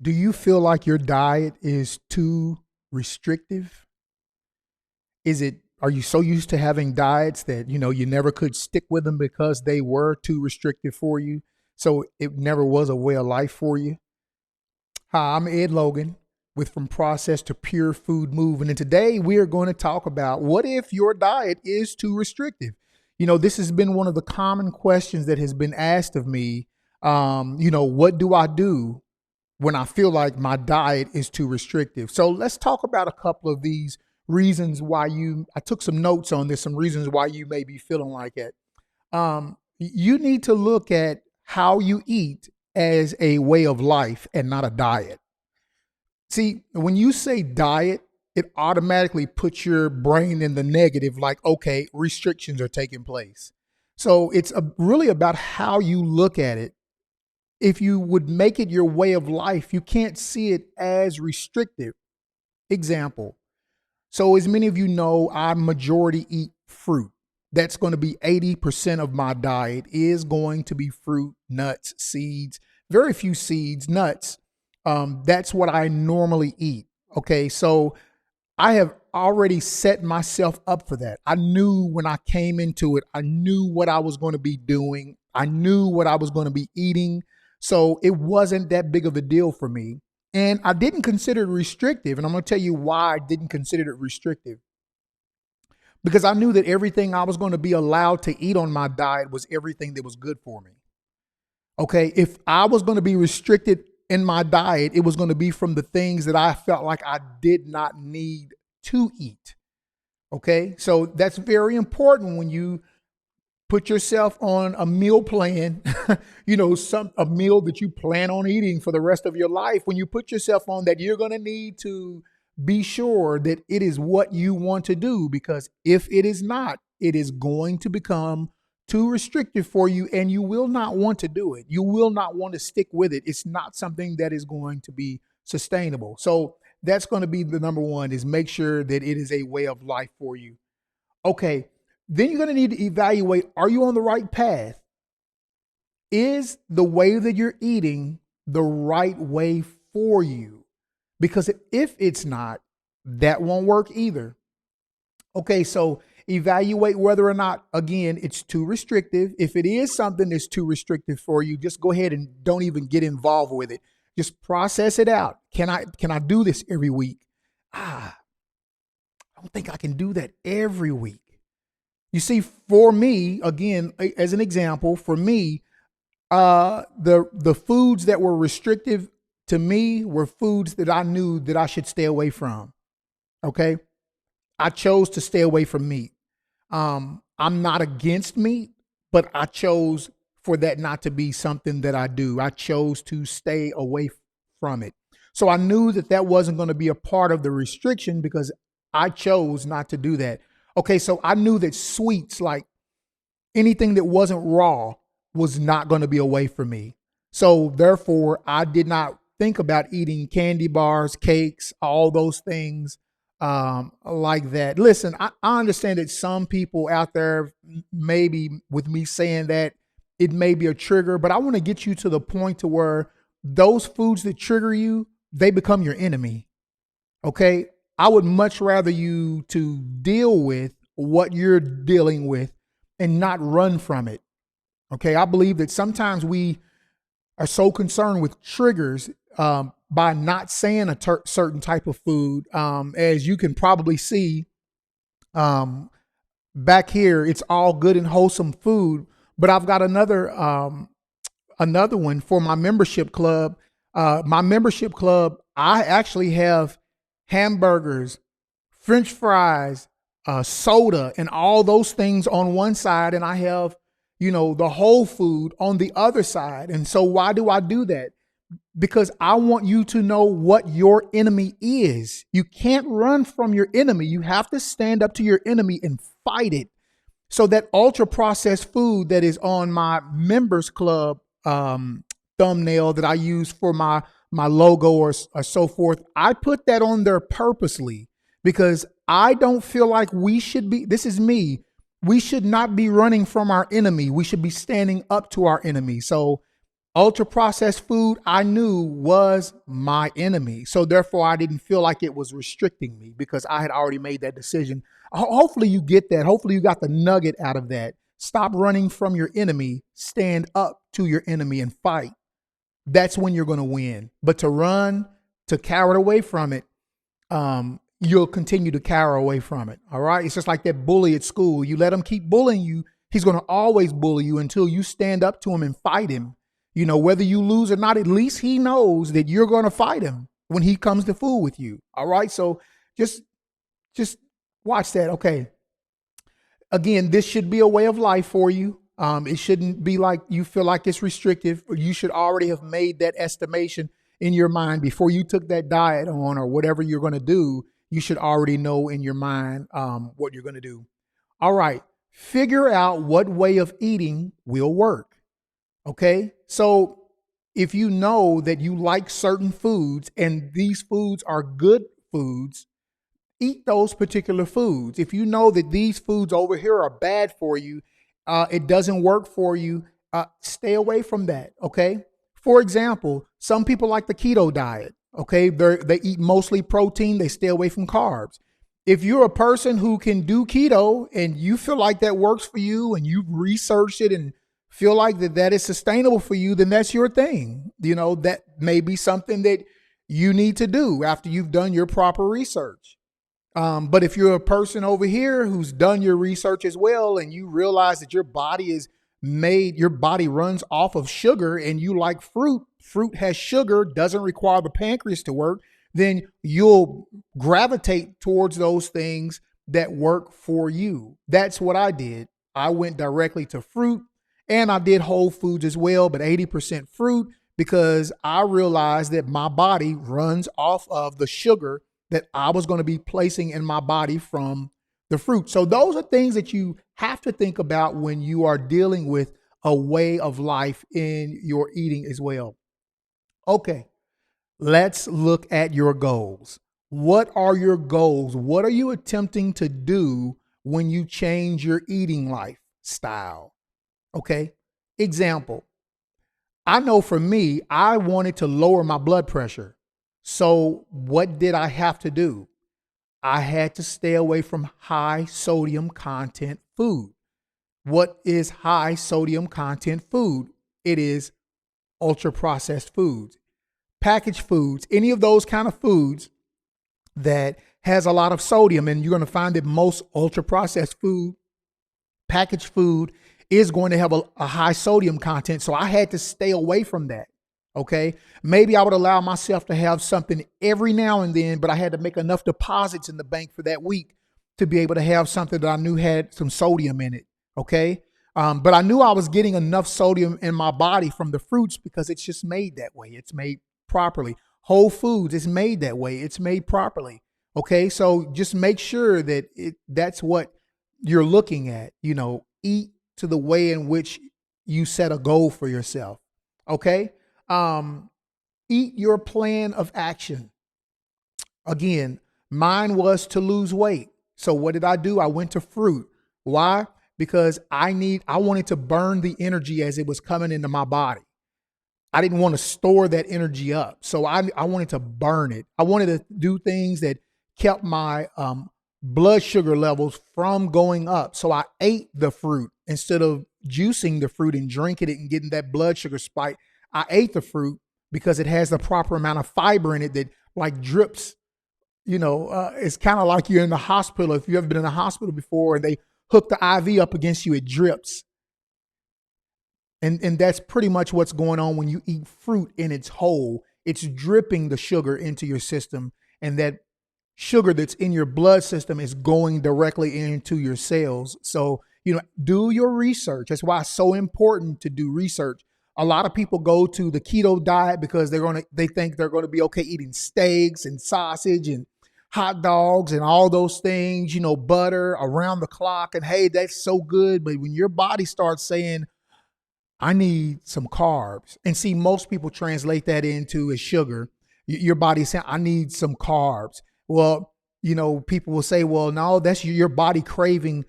Do you feel like your diet is too restrictive? Are you so used to having diets that, you never could stick with them because they were too restrictive for you? So it never was a way of life for you? Hi, I'm Ed Logan with From Processed to Pure Food Movement. And today we are going to talk about what if your diet is too restrictive? This has been one of the common questions that has been asked of me. What do I do when I feel like my diet is too restrictive? So let's talk about a couple of these reasons why I took some notes on this, some reasons why you may be feeling like it. You need to look at how you eat as a way of life and not a diet. See, when you say diet, it automatically puts your brain in the negative, like, okay, restrictions are taking place. So it's really about how you look at it. If you would make it your way of life, you can't see it as restrictive. Example. So as many of you know, I majority eat fruit. That's going to be 80% of my diet is going to be fruit, nuts, seeds, very few seeds, nuts. That's what I normally eat. Okay. So I have already set myself up for that. I knew when I came into it, I knew what I was going to be doing. I knew what I was going to be eating. So it wasn't that big of a deal for me. And I didn't consider it restrictive. And I'm going to tell you why I didn't consider it restrictive. Because I knew that everything I was going to be allowed to eat on my diet was everything that was good for me. Okay. If I was going to be restricted in my diet, it was going to be from the things that I felt like I did not need to eat. Okay. So that's very important when you put yourself on a meal plan, a meal that you plan on eating for the rest of your life. When you put yourself on that, you're going to need to be sure that it is what you want to do, because if it is not, it is going to become too restrictive for you and you will not want to do it. You will not want to stick with it. It's not something that is going to be sustainable. So that's going to be the number one, is make sure that it is a way of life for you. Okay. Then you're going to need to evaluate, are you on the right path? Is the way that you're eating the right way for you? Because if it's not, that won't work either. Okay, so evaluate whether or not, again, it's too restrictive. If it is something that's too restrictive for you, just go ahead and don't even get involved with it. Just process it out. Can I do this every week? I don't think I can do that every week. You see, for me, again, as an example, for me, the foods that were restrictive to me were foods that I knew that I should stay away from. Okay, I chose to stay away from meat. I'm not against meat, but I chose for that not to be something that I do. I chose to stay away from it. So I knew that that wasn't going to be a part of the restriction because I chose not to do that. Okay, so I knew that sweets, like anything that wasn't raw, was not going to be away from me. So therefore, I did not think about eating candy bars, cakes, all those things like that. Listen, I understand that some people out there, maybe with me saying that, it may be a trigger, but I want to get you to the point to where those foods that trigger you, they become your enemy. Okay. I would much rather you to deal with what you're dealing with and not run from it. Okay. I believe that sometimes we are so concerned with triggers by not saying a certain type of food. As you can probably see back here, it's all good and wholesome food. But I've got another one for my membership club. My membership club, I actually have hamburgers, French fries, soda, and all those things on one side, and I have, the whole food on the other side. And so why do I do that? Because I want you to know what your enemy is. You can't run from your enemy. You have to stand up to your enemy and fight it. So that ultra processed food that is on my members club thumbnail that I use for my logo or so forth, I put that on there purposely because I don't feel like we should be, this is me, we should not be running from our enemy. We should be standing up to our enemy. So Ultra processed food I knew was my enemy. So therefore I didn't feel like it was restricting me because I had already made that decision. Hopefully you get that. Hopefully you got the nugget out of that. Stop running from your enemy, stand up to your enemy and fight. That's when you're going to win. But to run, to cower away from it, you'll continue to cower away from it. All right. It's just like that bully at school. You let him keep bullying you, he's going to always bully you until you stand up to him and fight him. You know, whether you lose or not, at least he knows that you're going to fight him when he comes to fool with you. All right. So just just watch that. Okay. Again, this should be a way of life for you. It shouldn't be like you feel like it's restrictive. You should already have made that estimation in your mind before you took that diet on or whatever you're going to do. You should already know in your mind what you're going to do. All right. Figure out what way of eating will work. Okay. So if you know that you like certain foods and these foods are good foods, eat those particular foods. If you know that these foods over here are bad for you, it doesn't work for you, stay away from that. Okay. For example, some people like the keto diet. Okay. They eat mostly protein. They stay away from carbs. If you're a person who can do keto and you feel like that works for you and you've researched it and feel like that is sustainable for you, then that's your thing. You know, that may be something that you need to do after you've done your proper research. But if you're a person over here who's done your research as well and you realize that your body runs off of sugar and you like fruit has sugar, doesn't require the pancreas to work, then you'll gravitate towards those things that work for you. That's what I did. I went directly to fruit and I did whole foods as well, but 80% fruit because I realized that my body runs off of the sugar that I was going to be placing in my body from the fruit. So those are things that you have to think about when you are dealing with a way of life in your eating as well. Okay, let's look at your goals. What are your goals? What are you attempting to do when you change your eating lifestyle? Okay, example. I know for me, I wanted to lower my blood pressure. So what did I have to do? I had to stay away from high sodium content food. What is high sodium content food? It is ultra processed foods, packaged foods, any of those kind of foods that has a lot of sodium. And you're going to find that most ultra processed food, packaged food is going to have a high sodium content. So I had to stay away from that. Okay. Maybe I would allow myself to have something every now and then, but I had to make enough deposits in the bank for that week to be able to have something that I knew had some sodium in it. Okay. But I knew I was getting enough sodium in my body from the fruits because it's just made that way. It's made properly. Whole foods is made that way. It's made properly. Okay. So just make sure that that's what you're looking at, eat to the way in which you set a goal for yourself. Okay. Eat your plan of action. Again, mine was to lose weight. So what did I do? I went to fruit. Why? Because I wanted to burn the energy as it was coming into my body. I didn't want to store that energy up. So I wanted to burn it. I wanted to do things that kept my blood sugar levels from going up. So I ate the fruit instead of juicing the fruit and drinking it and getting that blood sugar spike. I ate the fruit because it has the proper amount of fiber in it that like drips. It's kind of like you're in the hospital. If you've ever been in a hospital before and they hook the IV up against you, it drips. And that's pretty much what's going on when you eat fruit in its whole. It's dripping the sugar into your system, and that sugar that's in your blood system is going directly into your cells. So, do your research. That's why it's so important to do research. A lot of people go to the keto diet because they think they're going to be okay eating steaks and sausage and hot dogs and all those things, butter around the clock. And hey, that's so good. But when your body starts saying, I need some carbs. And see, most people translate that into as sugar. Your body saying, I need some carbs. Well, people will say, well, no, that's your body craving,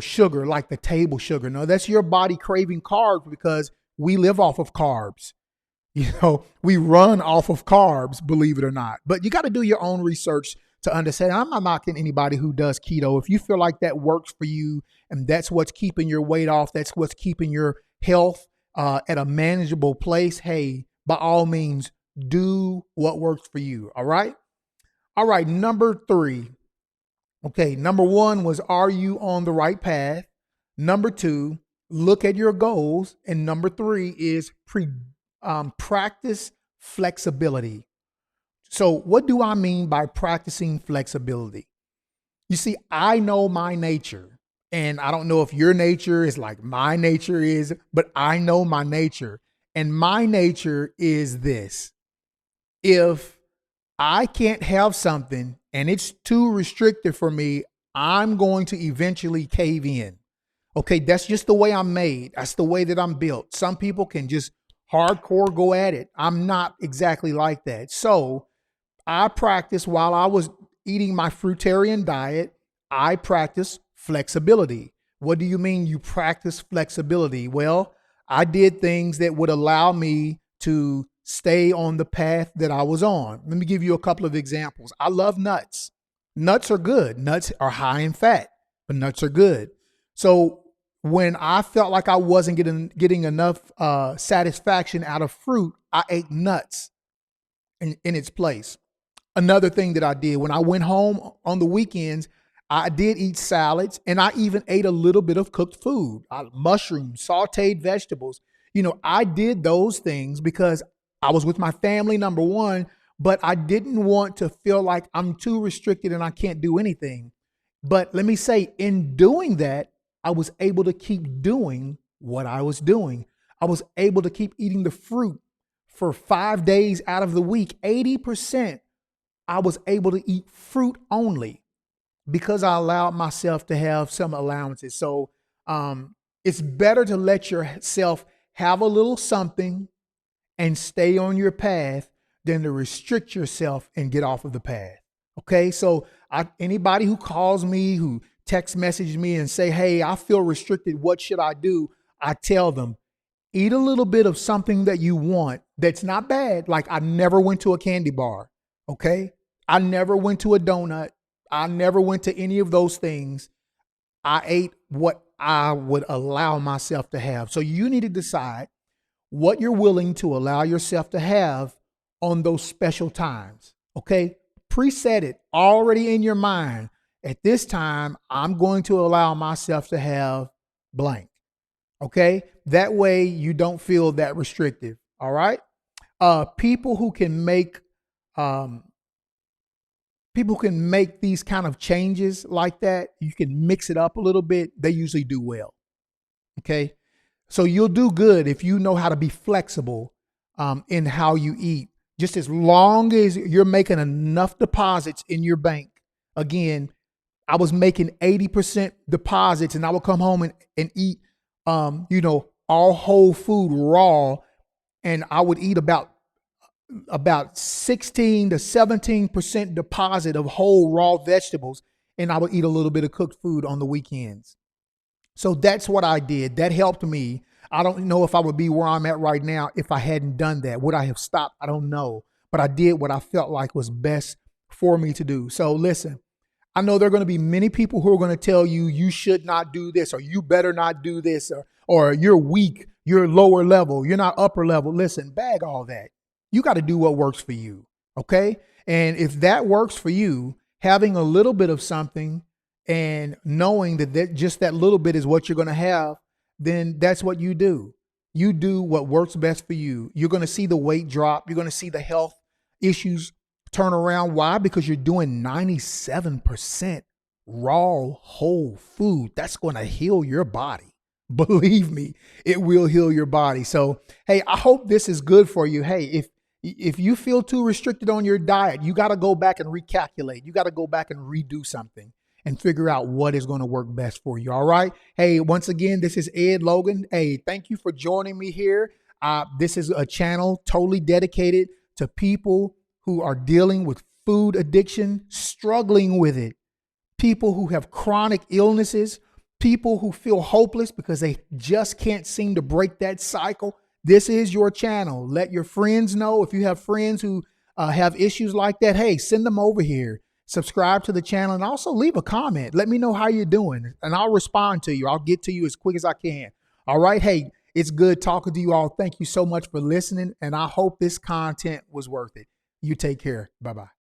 sugar, like the table sugar. No, that's your body craving carbs because we live off of carbs. We run off of carbs, believe it or not. But you got to do your own research to understand. I'm not knocking anybody who does keto. If you feel like that works for you and that's what's keeping your weight off, that's what's keeping your health at a manageable place, hey, by all means, do what works for you. All right. All right. Number three. Okay. Number one was, are you on the right path? Number two, look at your goals. And number three is practice flexibility. So, what do I mean by practicing flexibility? You see, I know my nature, and I don't know if your nature is like my nature is, but I know my nature. And my nature is this: if I can't have something and it's too restrictive for me, I'm going to eventually cave in. Okay, that's just the way I'm made. That's the way that I'm built. Some people can just hardcore go at it. I'm not exactly like that. So I practiced while I was eating my fruitarian diet, I practiced flexibility. What do you mean you practice flexibility? Well, I did things that would allow me to stay on the path that I was on. Let me give you a couple of examples. I love nuts. Nuts are good. Nuts are high in fat, but nuts are good. So when I felt like I wasn't getting enough satisfaction out of fruit, I ate nuts in its place. Another thing that I did when I went home on the weekends, I did eat salads and I even ate a little bit of cooked food, mushrooms, sauteed vegetables. I did those things because I was with my family, number one, but I didn't want to feel like I'm too restricted and I can't do anything. But let me say, in doing that, I was able to keep doing what I was doing. I was able to keep eating the fruit for 5 days out of the week. 80%, I was able to eat fruit only because I allowed myself to have some allowances. So it's better to let yourself have a little something and stay on your path than to restrict yourself and get off of the path. Okay, so anybody who calls me, who text messages me and say, hey, I feel restricted, what should I do? I tell them, eat a little bit of something that you want that's not bad. Like, I never went to a candy bar. Okay, I never went to a donut. I never went to any of those things. I ate what I would allow myself to have. So you need to decide what you're willing to allow yourself to have on those special times. Okay, preset it already in your mind. At this time, I'm going to allow myself to have blank. Okay, that way you don't feel that restrictive. All right. People who can make these kind of changes like that, you can mix it up a little bit, they usually do well. Okay, so you'll do good if you know how to be flexible in how you eat, just as long as you're making enough deposits in your bank. Again, I was making 80% deposits and I would come home and eat all whole food raw, and I would eat about 16 to 17% deposit of whole raw vegetables, and I would eat a little bit of cooked food on the weekends. So that's what I did. That helped me. I don't know if I would be where I'm at right now if I hadn't done that. Would I have stopped? I don't know. But I did what I felt like was best for me to do. So listen, I know there are going to be many people who are going to tell you, you should not do this, or you better not do this, or you're weak, you're lower level, you're not upper level. Listen, bag all that. You got to do what works for you. Okay. And if that works for you, having a little bit of something and knowing that just that little bit is what you're going to have, then that's what you do. You do what works best for you. You're going to see the weight drop. You're going to see the health issues turn around. Why? Because you're doing 97% raw whole food. That's going to heal your body. Believe me, it will heal your body. So, hey, I hope this is good for you. Hey, if you feel too restricted on your diet, you got to go back and recalculate. You got to go back and redo something and figure out what is going to work best for you. All right. Hey, once again, this is Ed Logan. Hey, thank you for joining me here. This is a channel totally dedicated to people who are dealing with food addiction, struggling with it, people who have chronic illnesses, people who feel hopeless because they just can't seem to break that cycle. This is your channel. Let your friends know. If you have friends who have issues like that, hey, send them over here. Subscribe to the channel and also leave a comment. Let me know how you're doing and I'll respond to you. I'll get to you as quick as I can. All right. Hey, it's good talking to you all. Thank you so much for listening. And I hope this content was worth it. You take care. Bye-bye.